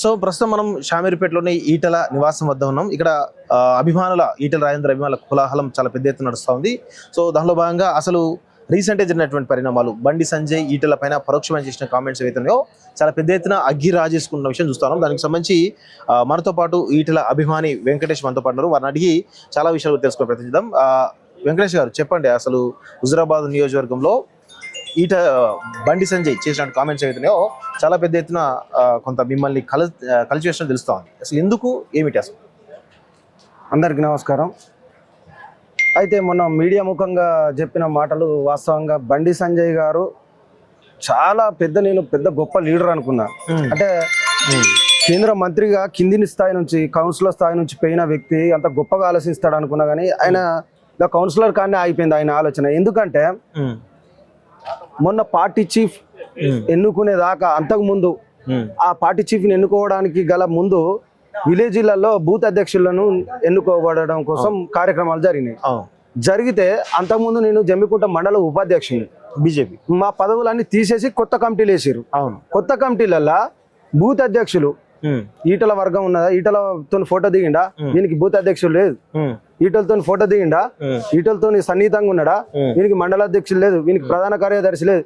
So ప్రస్తుతం మనం షామీర్పేటలోని ఈటల నివాసం వద్ద ఉన్నాం. ఇక్కడ అభిమానుల ఈటల రాజేందర్ అభిమానుల కోలాహలం చాలా పెద్ద ఎత్తున నడుస్తూ ఉంది. సో దానిలో భాగంగా అసలు రీసెంట్గా జరిగినటువంటి పరిణామాలు బండి సంజయ్ ఈటల పైన పరోక్షమైన చేసిన కామెంట్స్ ఏవైతున్నాయో చాలా పెద్ద ఎత్తున అగ్గి రాజేసుకున్న విషయం చూస్తున్నాం. దానికి సంబంధించి మనతో పాటు ఈటల అభిమాని వెంకటేష్ మనతో పాటు ఉన్నారు. వారిని అడిగి చాలా విషయాలు తెలుసుకునే ప్రయత్నం చేద్దాం. వెంకటేష్ గారు చెప్పండి, అసలు హుజురాబాద్ నియోజకవర్గంలో బండి సంజయ్ చేసిన కామెంట్స్ ఏవైతున్నాయో చాలా పెద్ద ఎత్తున కొంత మిమ్మల్ని కలిసివేసిన తెలుస్తూ ఉంది. అసలు ఎందుకు, ఏమిటి అసలు? అందరికీ నమస్కారం. అయితే మొన్న మీడియా ముఖంగా చెప్పిన మాటలు వాస్తవంగా బండి సంజయ్ గారు చాలా నేను పెద్ద గొప్ప లీడర్ అనుకున్నా. అంటే కేంద్ర మంత్రిగా కింది స్థాయి నుంచి కౌన్సిలర్ స్థాయి నుంచి పోయిన వ్యక్తి అంత గొప్పగా ఆలోచిస్తాడు అనుకున్నా, కానీ ఆయన కౌన్సిలర్ కానీ ఆగిపోయింది ఆయన ఆలోచన. ఎందుకంటే మొన్న పార్టీ చీఫ్ ఎన్నుకునేదాకా అంతకుముందు ఆ పార్టీ చీఫ్ని ఎన్నుకోవడానికి గల ముందు విలేజ్లలో బూత్ అధ్యక్షులను ఎన్నుకోబడడం కోసం కార్యక్రమాలు జరిగినాయి. జరిగితే అంతకుముందు నేను జమ్మికుంట మండల ఉపాధ్యక్షుని బీజేపీ మా పదవులన్నీ తీసేసి కొత్త కమిటీలు వేసారు. కొత్త కమిటీలలో బూత్ అధ్యక్షులు ఈటల వర్గం ఉన్నదా, ఈటలతో ఫోటో దిగిండా, దీనికి బూత్ అధ్యక్షులు లేదు. ఈటలతో ఫోటో దిగిండా, ఈటలతో సన్నిహితంగా ఉన్నాడా, వీనికి మండల అధ్యక్షులు లేదు, వీనికి ప్రధాన కార్యదర్శి లేదు.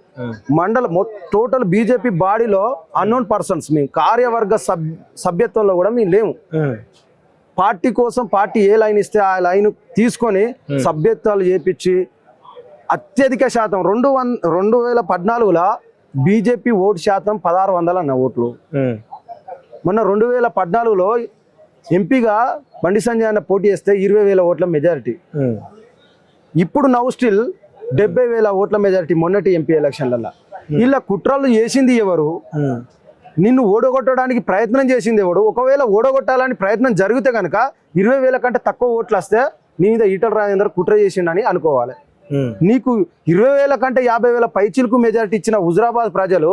టోటల్ బీజేపీ బాడీలో అన్నోన్ పర్సన్స్, మేము కార్యవర్గ సభ్యత్వంలో కూడా మేము లేము. పార్టీ కోసం పార్టీ ఏ లైన్ ఇస్తే ఆ లైన్ తీసుకొని సభ్యత్వాలు చేపించి అత్యధిక శాతం 2014లో బీజేపీ ఓటు శాతం 1600 అన్న ఓట్లు. మొన్న 2014లో ఎంపీగా బండి సంజయ్ అన్న పోటీ చేస్తే 20,000 ఓట్ల మెజారిటీ. ఇప్పుడు నౌ స్టిల్ 70,000 ఓట్ల మెజారిటీ మొన్నటి ఎంపీ ఎలక్షన్లలో. ఇలా కుట్రలు చేసింది ఎవరు, నిన్ను ఓడగొట్టడానికి ప్రయత్నం చేసింది ఎవడు? ఒకవేళ ఓడగొట్టాలని ప్రయత్నం జరిగితే కనుక 20,000 కంటే తక్కువ ఓట్లు వస్తే నీ మీద ఈటల రాజేందర్ కుట్ర చేసిండని అనుకోవాలి. నీకు 20,000 కంటే 50,000 పైచిలకు మెజారిటీ ఇచ్చిన హుజురాబాద్ ప్రజలు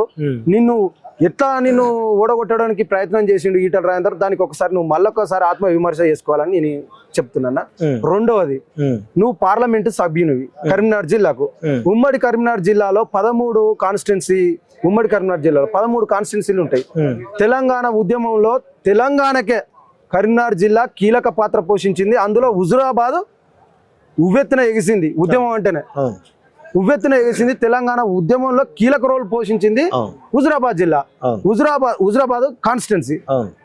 నిన్ను ఓడగొట్టడానికి ప్రయత్నం చేసిండు ఈటల రాజేందర్. దానికి ఒకసారి నువ్వు మళ్ళొకసారి ఆత్మ విమర్శ చేసుకోవాలని నేను చెప్తున్నా. రెండవది, నువ్వు పార్లమెంటు సభ్యునివి కరీంనగర్ జిల్లాకు. ఉమ్మడి కరీంనగర్ జిల్లాలో 13 కాన్స్టిట్యున్సీ, ఉమ్మడి కరీంనగర్ జిల్లాలో 13 కాన్స్టిట్యున్సీలు ఉంటాయి. తెలంగాణ ఉద్యమంలో తెలంగాణకే కరీంనగర్ జిల్లా కీలక పాత్ర పోషించింది. అందులో హుజురాబాద్ ఉవ్వెత్తున ఎగిసింది. ఉద్యమం అంటేనే ఉవ్వెత్తున ఎగిసింది. తెలంగాణ ఉద్యమంలో కీలక రోల్ పోషించింది హుజురాబాద్ జిల్లా. హుజురాబాద్ కాన్స్టిట్యున్సీ.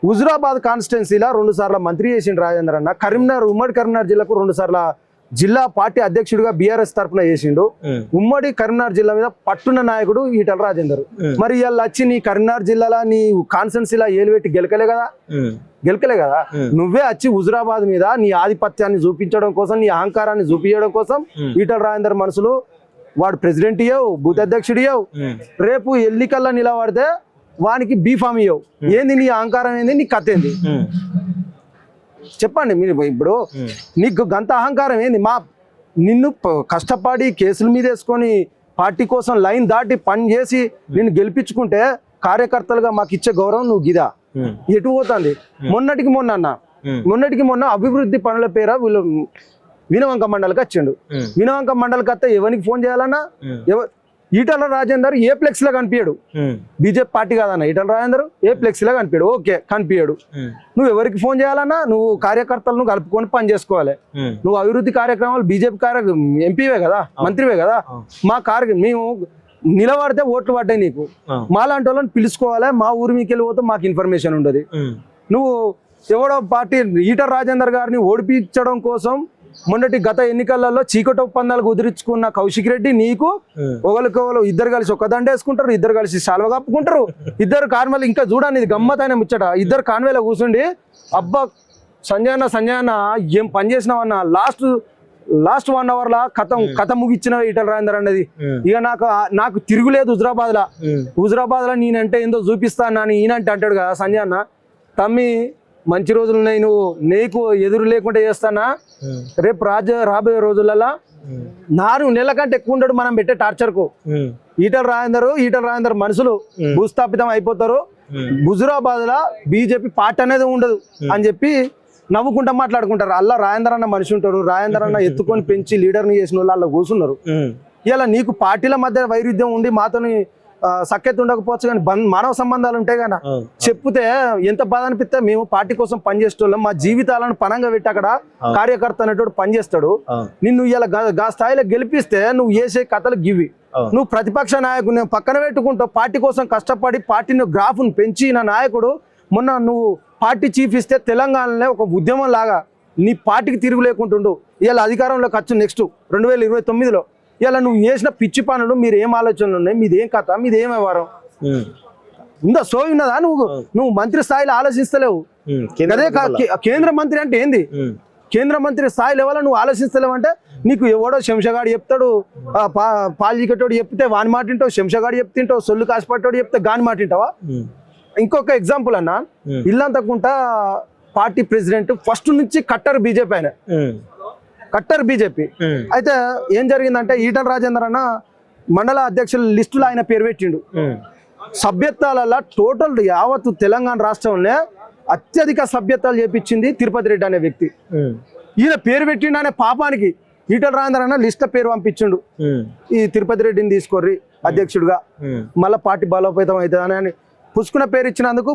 హుజురాబాద్ కాన్స్టిట్యున్సీలో 2 సార్లు మంత్రి చేసిండు రాజేందర్ అన్న. ఉమ్మడి కరీంనగర్ జిల్లాకు 2 సార్లు జిల్లా పార్టీ అధ్యక్షుడిగా బీఆర్ఎస్ తరఫున చేసిండు. ఉమ్మడి కరీంనగర్ జిల్లా మీద పట్టున్న నాయకుడు ఈటల రాజేందర్. మరి ఇవాళ వచ్చి నీ కరీంనగర్ జిల్లాలో నీ కాన్స్టిట్యున్సీలో ఏలుపెట్టి గెలకలే కదా. నువ్వే వచ్చి హుజురాబాద్ మీద నీ ఆధిపత్యాన్ని చూపించడం కోసం, నీ అహంకారాన్ని చూపించడం కోసం ఈటల రాజేందర్ మనసులు వాడు ప్రెసిడెంట్ ఇయ్యవు, బూత్ అధ్యక్షుడు ఇయ్యవు, రేపు ఎన్నికల్లో నిలబడితే వానికి బీఫామ్ ఇయ్యవు. ఏంది నీ అహంకారం, ఏంది నీ కథ ఏంది చెప్పండి మీరు. ఇప్పుడు నీకు గంత అహంకారం ఏంది? నిన్ను కష్టపడి కేసుల మీద వేసుకొని పార్టీ కోసం లైన్ దాటి పని చేసి నిన్ను గెలిపించుకుంటే కార్యకర్తలుగా మాకు ఇచ్చే గౌరవం నువ్వు గిదా ఎటు పోతుంది? మొన్నటికి మొన్న అభివృద్ధి పనుల పేర వీళ్ళు వినవంక మండలికి వచ్చిండు. వినవంక మండలికి వస్తే ఎవరికి ఫోన్ చేయాలన్నా ఈటల రాజేందర్ ఏ ఫ్లెక్స్ లా కనిపించాడు. బీజేపీ పార్టీ కాదన్న ఈటల రాజేందర్ ఏ ఫ్లెక్స్ లా కనిపించాడు. ఓకే, కనిపించాడు. నువ్వు ఎవరికి ఫోన్ చేయాలన్నా నువ్వు కార్యకర్తలను కలుపుకొని పని చేసుకోవాలి. నువ్వు అభివృద్ధి కార్యక్రమాలు బీజేపీ ఎంపీవే కదా, మంత్రివే కదా. మేము నిలబడితే ఓట్లు పడ్డాయి నీకు. మాలాంటి వాళ్ళని పిలుచుకోవాలి. మా ఊరి మీకు వెళ్ళిపోతే మాకు ఇన్ఫర్మేషన్ ఉండదు. నువ్వు ఎవడో పార్టీ ఈటల రాజేందర్ గారిని ఓడిపించడం కోసం మొన్నటి గత ఎన్నికలలో చీకటి ఒప్పందాలు కుదిరించుకున్న కౌశిక్ రెడ్డి నీకు ఒకరికొకరు ఇద్దరు కలిసి ఒక దండ వేసుకుంటారు, ఇద్దరు కలిసి శాల్వ కప్పుకుంటారు. ఇద్దరు కాన్వేలు ఇంకా చూడండి, ఇది గమ్మతైన ముచ్చట. ఇద్దరు కాన్వేలో కూర్చుండి అబ్బా సంజయ్ అన్న ఏం పని చేసినావన్న లాస్ట్ 1 hour లా కథ ముగిచ్చిన ఈటల రాజేందర్ అనేది. ఇక నాకు తిరుగులేదు హుజురాబాద్ లో నేనంటే ఏందో చూపిస్తాను అని ఈయనంటే అంటాడు కదా సంజయ్ అన్న. తమ్మి మంచి రోజులు ఉన్నాయి, నీకు ఎదురు లేకుండా చేస్తానా. రేపు రాబోయే రోజులలో 4 నెలల కంటే ఎక్కువ ఉండడు మనం పెట్టే టార్చర్కు. ఈటల రాజేందర్ మనుషులు భూస్థాపితం అయిపోతారు. హుజురాబాద్ లో బీజేపీ పార్టీ అనేది ఉండదు అని చెప్పి నవ్వుకుంటా మాట్లాడుకుంటారు. అలా రాజేందర్ అన్న మనిషి ఉంటారు. రాజేందర్ అన్న ఎత్తుకొని పెంచి లీడర్ని చేసిన వాళ్ళు అలా కూర్చున్నారు. ఇలా నీకు పార్టీల మధ్య వైరుధ్యం ఉండి మాతోని సఖ్యత ఉండకపోవచ్చు కానీ మానవ సంబంధాలు ఉంటాయి కదా. చెప్తే ఎంత బాధ అనిపిస్తే మేము పార్టీ కోసం పనిచేసేటోళ్ళం, మా జీవితాలను పనంగా పెట్టి అక్కడ కార్యకర్త అనేటోడు పనిచేస్తాడు. నిన్ను ఇలా స్థాయిలో గెలిపిస్తే నువ్వు చేసే కథలు గివి. నువ్వు ప్రతిపక్ష నాయకుడు నేను పక్కన పెట్టుకుంటావు, పార్టీ కోసం కష్టపడి పార్టీని గ్రాఫ్ను పెంచిన నాయకుడు. మొన్న నువ్వు పార్టీ చీఫ్ ఇస్తే తెలంగాణలో ఒక ఉద్యమం లాగా నీ పార్టీకి తిరుగు లేకుంటుండు. ఇలా అధికారంలోకి వచ్చు నెక్స్ట్ 2029లో. ఇలా నువ్వు చేసిన పిచ్చి పనులు, మీరు ఏం ఆలోచనలు ఉన్నాయి, మీది ఏం కథ, మీది ఏం వ్యవహారం ఉందా, సోయి ఉన్నదా? నువ్వు మంత్రి స్థాయిలో ఆలోచిస్తలేవు. అదే కేంద్ర మంత్రి అంటే ఏంది? కేంద్ర మంత్రి స్థాయి లెవెల్ నువ్వు ఆలోచిస్తలేవు అంటే నీకు ఎవడో శంషగాడు చెప్తాడు, పాల్జికటోడు చెప్తే వాని మాట వింటావు, శంషగాడు చెప్తింటావు, సొల్లు కాసిపట్టోడు చెప్తే గాని మాట వింటావా? ఇంకొక ఎగ్జాంపుల్ అన్న, ఇల్లంతకుంట పార్టీ ప్రెసిడెంట్ ఫస్ట్ నుంచి కట్టర్ బీజేపీ ఆయన, కట్టర్ బీజేపీ. అయితే ఏం జరిగిందంటే ఈటల రాజేందర్ అన్న మండల అధ్యక్షుల లిస్టులో ఆయన పేరు పెట్టిండు. సభ్యత్వాలలో టోటల్ యావత్తు తెలంగాణ రాష్ట్రంలో అత్యధిక సభ్యత్వాలు చేపించింది తిరుపతి రెడ్డి అనే వ్యక్తి. ఈయన పేరు పెట్టిండు అనే పాపానికి ఈటల రాజేందర్ అన్న లిస్ట్ పేరు పంపించిండు, ఈ తిరుపతి రెడ్డిని తీసుకోర్రి అధ్యక్షుడిగా, మళ్ళీ పార్టీ బలోపేతం అవుతుంది అని పుచ్చుకున్న పేరు ఇచ్చినందుకు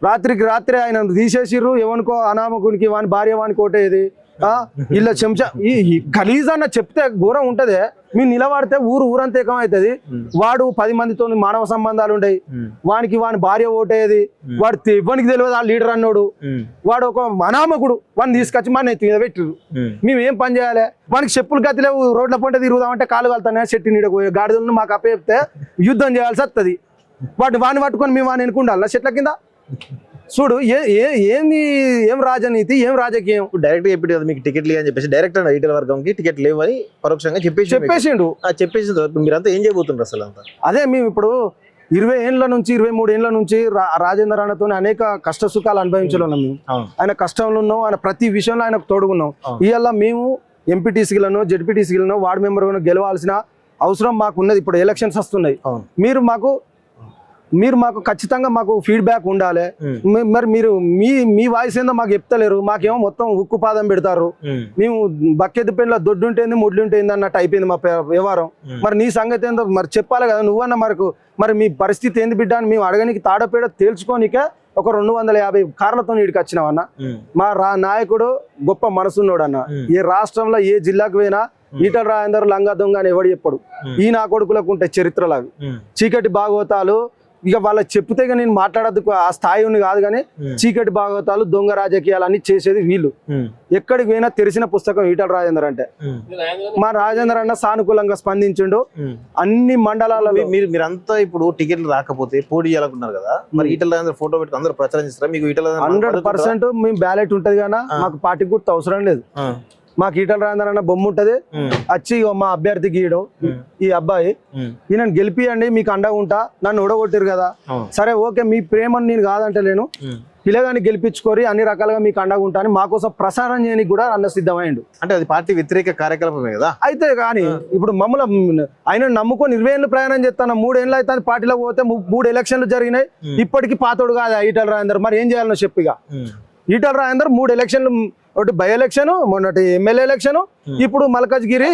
రాత్రికి రాత్రి ఆయన తీసేసిర్రు. ఎవరికో అనామకునికి వాని భార్య వాని కోటేది ఇలా చెంచా ఈ గలీజ్ అన్న చెప్తే ఘోరం ఉంటది. మీరు నిలబడితే ఊరంతా ఏకమవుతుంది. వాడు 10 మందితో మానవ సంబంధాలు ఉంటాయి, వానికి వాని భార్య ఓటేది, వాడు ఇవ్వనికి తెలియదు ఆ లీడర్ అన్నోడు, వాడు ఒక అనామకుడు, వాడిని తీసుకొచ్చి మన ఎత్తి మీద పెట్టిరు. మేము ఏం పని చేయాలి? వానికి చెప్పులు గతి లేవు, రోడ్ల పంట తిరుగుదామంటే కాలు కలుతానే, చెట్టు నీడ గాడిదలను మాకు అప్పచెప్తే యుద్ధం చేయాల్సి వస్తుంది. వాడిని పట్టుకొని మేము వాడిని ఎన్నుకుండాలి చెట్ల కింద. చూడు ఏం రాజనీతి, ఏం రాజకీయం. డైరెక్ట్ చెప్పి కదా మీకు టికెట్లు అని చెప్పేసి డైరెక్ట్ ఈటల వర్గంకి టికెట్ లేవని పరోక్షంగా చెప్పేసిండు. చెప్పేసిన తర్వాత మీరంతా ఏం చేయబోతున్నారు అసలు అంతా? అదే మేము ఇప్పుడు 20 ఏళ్ళ నుంచి 23 ఏళ్ళ నుంచి రాజేందర్ అన్నతో అనేక కష్ట సుఖాలు అనుభవించలేము మేము. ఆయన కష్టంలో ఉన్నాం, ఆయన ప్రతి విషయంలో ఆయనకు తోడుగున్నాం. ఇవాళ మేము ఎంపీటీసీలను జెడ్పీటీసీలను వార్డు మెంబర్ గెలవాల్సిన అవసరం మాకు ఉన్నది. ఇప్పుడు ఎలక్షన్స్ వస్తున్నాయి, మీరు మాకు ఖచ్చితంగా మాకు ఫీడ్బ్యాక్ ఉండాలి. మరి మీరు మీ వాయిస్ ఏందో మాకు చెప్తలేరు, మాకేమో మొత్తం ఉక్కు పాదం పెడతారు. మేము బకెట్ పెన్లో దొడ్డు ఉంటేంది ముడ్లు ఉంటేంది అన్నట్టు అయిపోయింది మా వ్యవహారం. మరి నీ సంగతి ఏందో మరి చెప్పాలి కదా నువ్వన్నా. మరి మీ పరిస్థితి ఏంది బిడ్డ అని మేము అడగనికి తాడపేడ తేల్చుకోనికే ఒక 250 కార్లతో వీడికి వచ్చినావన్న. మా నాయకుడు గొప్ప మనసున్నోడు అన్న. ఏ రాష్ట్రంలో ఏ జిల్లాకు పోయినా ఈటల రాజేందర్ లంగా దొంగ అని ఎవడు చెప్పడు. ఈ నా కొడుకులకు ఉంటాయి చరిత్రలు అవి, చీకటి భాగవతాలు. ఇక వాళ్ళకి చెప్తే నేను మాట్లాడద్దు ఆ స్థాయి ఉంది కాదు, కానీ చీకటి భాగవతాలు దొంగ రాజకీయాలు అన్ని చేసేది వీళ్ళు. ఎక్కడికి పోయినా తెరిచిన పుస్తకం ఈటల రాజేందర్ అంటే. మా రాజేందర్ అన్న సానుకూలంగా స్పందించిండు అన్ని మండలాలలో. మీరంతా ఇప్పుడు టికెట్లు రాకపోతే పోటీ చేయాలనుకున్నారు కదా, మరి ఈటల రాజేందర్ ఫోటో పెట్టి అందరూ ప్రచారం చేస్తారా? మీకు 100% మేము బ్యాలెట్ ఉంటది కానీ మాకు పార్టీ గుర్తు అవసరం లేదు. మాకు ఈటల రాజేందర్ అన్న బొమ్మ ఉంటది, వచ్చి మా అభ్యర్థి గీయడం ఈ అబ్బాయి ఈయనను గెలిపియండి మీకు అండగా ఉంటా, నన్ను ఓడగొట్టారు కదా, సరే ఓకే మీ ప్రేమను నేను కాదంటే లేను, పిల్లగాని గెలిపించుకోరి అన్ని రకాలుగా మీకు అండగా ఉంటా అని మాకోసం ప్రసారం చేయడానికి కూడా అన్న సిద్ధమైండు. అంటే అది పార్టీ వ్యతిరేక కార్యకలాపమే కదా. అయితే కానీ ఇప్పుడు మమ్మల్ని ఆయన నమ్ముకొని 20 ఏళ్ళు ప్రయాణం చేస్తాను, 3 ఏళ్ళు అయితే పార్టీలో పోతే 3 ఎలక్షన్లు జరిగినాయి, ఇప్పటికీ పాతోడు కాదు ఈటల రాజేందర్. మరి ఏం చేయాలనో చెప్పిగా. ఈటల రాజేందర్ 3 ఎలక్షన్లు, ఒకటి బై ఎలక్షన్, మొన్నటి ఎమ్మెల్యే ఎలక్షన్, ఇప్పుడు మల్కాజ్గిరి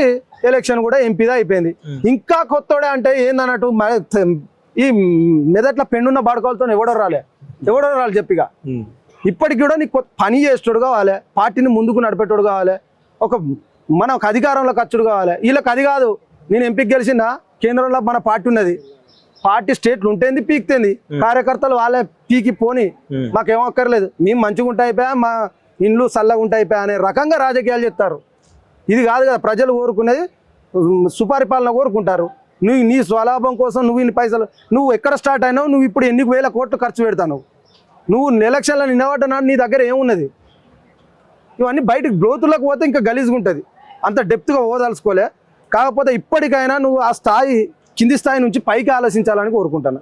ఎలక్షన్ కూడా ఎంపీగా అయిపోయింది. ఇంకా కొత్తోడే అంటే ఏందన్నట్టు ఈ మెదట్ల పెండున్న బాడుకోలతో ఎవడో రాలే చెప్పిగా. ఇప్పటికి కూడా నీకు పని చేసేటోడు కావాలి, పార్టీని ముందుకు నడిపేటోడు కావాలి, మనకు అధికారంలోకి వచ్చుడు కావాలి. వీళ్ళకి అది కాదు. నేను ఎంపీకి గెలిచిందా, కేంద్రంలో మన పార్టీ ఉన్నది, పార్టీ స్టేట్లు ఉంటేంది పీక్తేంది, కార్యకర్తలు వాళ్ళే పీకి పోని, మాకేం అక్కర్లేదు, మేము మంచిగా ఉంటా అయిపోయా, మా ఇండ్లు చల్లగా ఉంటా అయిపోయా అనే రకంగా రాజకీయాలు చేస్తారు. ఇది కాదు కదా ప్రజలు కోరుకునేది, సుపరిపాలన కోరుకుంటారు. నీ స్వలాభం కోసం నువ్వు ఇన్ని పైసలు, నువ్వు ఎక్కడ స్టార్ట్ అయినావు, నువ్వు ఇప్పుడు ఎన్ని వేల కోట్లు ఖర్చు పెడతావు, నువ్వు ఎలక్షన్లో నిలబడ్డా నీ దగ్గర ఏమున్నది? ఇవన్నీ బయటకు గ్రోతులకు పోతే ఇంకా గలీజ్గా ఉంటుంది, అంత డెప్త్గా పోదలుచుకోలే. కాకపోతే ఇప్పటికైనా నువ్వు ఆ స్థాయి కింది స్థాయి నుంచి పైకి ఆలోచించాలని కోరుకుంటాను.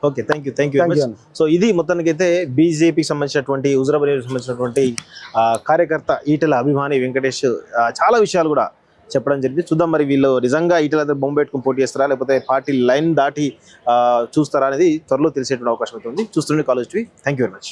Okay thank you. సో ఇది మొత్తానికి అయితే బీజేపీకి సంబంధించినటువంటి హుజురాబాద్కి సంబంధించినటువంటి కార్యకర్త ఈటల అభిమాని వెంకటేష్ చాలా విషయాలు కూడా చెప్పడం జరిగింది. చూద్దాం మరి వీళ్ళు నిజంగా ఈటల బొమ్మ పెట్టుకుని పోటీ చేస్తారా, లేకపోతే పార్టీ లైన్ దాటి చూస్తారా అనేది త్వరలో తెలిసేటువంటి అవకాశం అవుతుంది. చూస్తుండే college TV. Thank you very much.